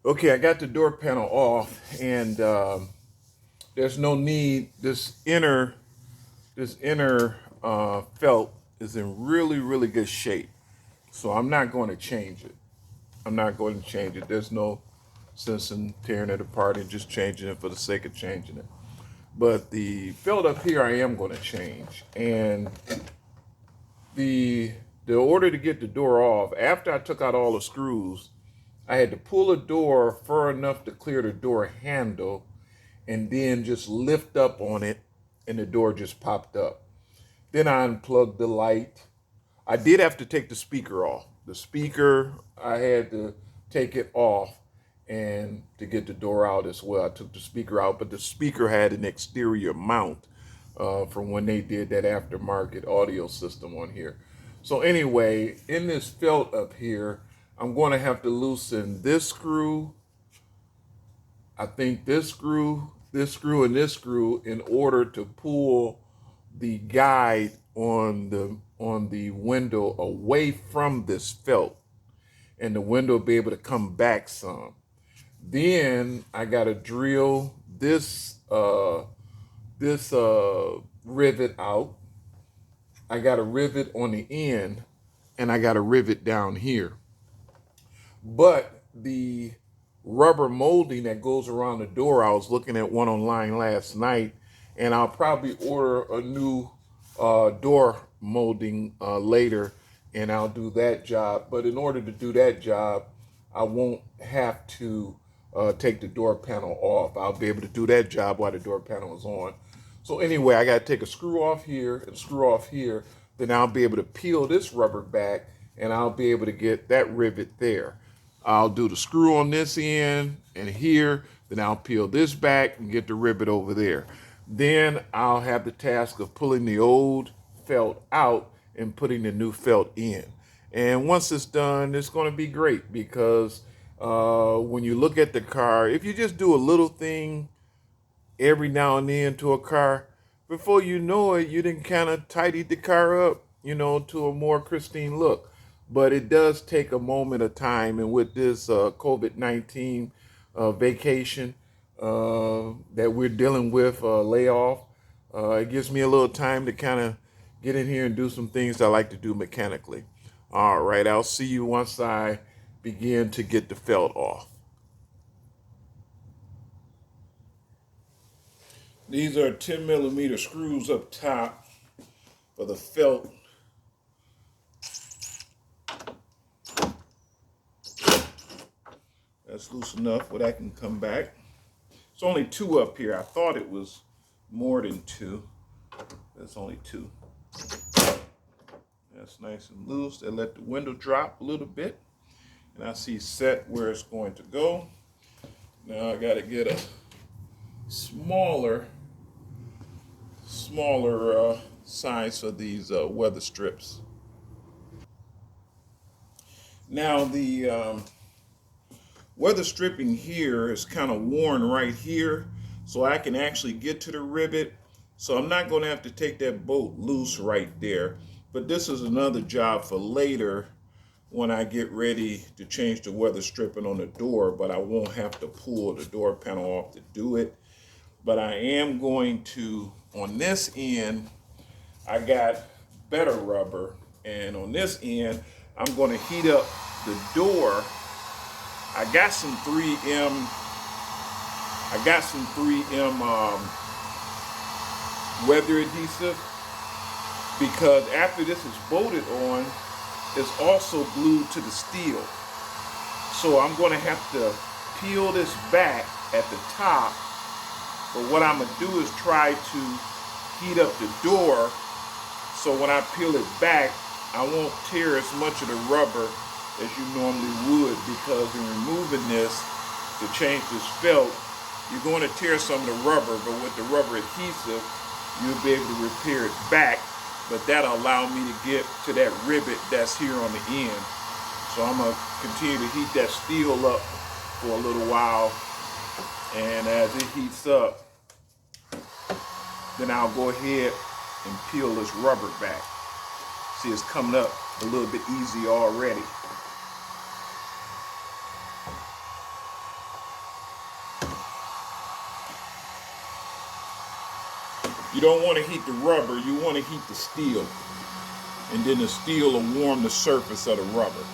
Okay, I got the door panel off, and there's no need. This inner felt is in really good shape, so I'm not going to change it. I'm not going to change it. There's no sense in tearing it apart and just changing it for the sake of changing it. But the felt up here, I am going to change, and the the order to get the door off. After I took out all the screws, I had to pull the door far enough to clear the door handle and then just lift up on it, and the door just popped up. Then I unplugged the light. I did have to take the speaker off. The speaker, I had to take it off and to get the door out as well. I took the speaker out, but the speaker had an exterior mount from when they did that aftermarket audio system on here. So anyway, in this felt up here, I'm going to have to loosen this screw, I think and this screw in order to pull the guide on the window away from this felt, and the window will be able to come back some. Then I got to drill this rivet out. I got a rivet on the end, and I got a rivet down here. But the rubber molding that goes around the door, I was looking at one online last night, and I'll probably order a new door molding later, and I'll do that job. But in order to do that job, I won't have to take the door panel off. I'll be able to do that job while the door panel is on. So anyway, I got to take a screw off here and screw off here. Then I'll be able to peel this rubber back, and I'll be able to get that rivet there. I'll do the screw on this end and here, then I'll peel this back and get the rivet over there. Then I'll have the task of pulling the old felt out and putting the new felt in. And once it's done, it's going to be great because when you look at the car, if you just do a little thing every now and then to a car, before you know it, you didn't kind of tidy the car up, to a more pristine look. But it does take a moment of time, and with this COVID-19 vacation that we're dealing with, layoff, it gives me a little time to kind of get in here and do some things I like to do mechanically. All right, I'll see you once I begin to get the felt off. These are 10 millimeter screws up top for the felt. That's loose enough where that can come back. It's only two up here. I thought it was more than two. That's only two. That's nice and loose. They let the window drop a little bit. And I see set where it's going to go. Now I got to get a smaller size for these weather strips. Now the weather stripping here is kind of worn right here, so I can actually get to the rivet. So I'm not going to have to take that bolt loose right there. But this is another job for later when I get ready to change the weather stripping on the door, but I won't have to pull the door panel off to do it. But I am going to, on this end, I got better rubber, and on this end, I'm going to heat up the door. I got some 3M weather adhesive, because after this is bolted on, it's also glued to the steel. So I'm going to have to peel this back at the top. But what I'm going to do is try to heat up the door, so when I peel it back, I won't tear as much of the rubber as you normally would, because in removing this to change this felt, you're going to tear some of the rubber, but with the rubber adhesive, you'll be able to repair it back, but that'll allow me to get to that rivet that's here on the end. So I'm going to continue to heat that steel up for a little while, and as it heats up, then I'll go ahead and peel this rubber back. See, it's coming up a little bit easy already. You don't want to heat the rubber, you want to heat the steel. And then the steel will warm the surface of the rubber.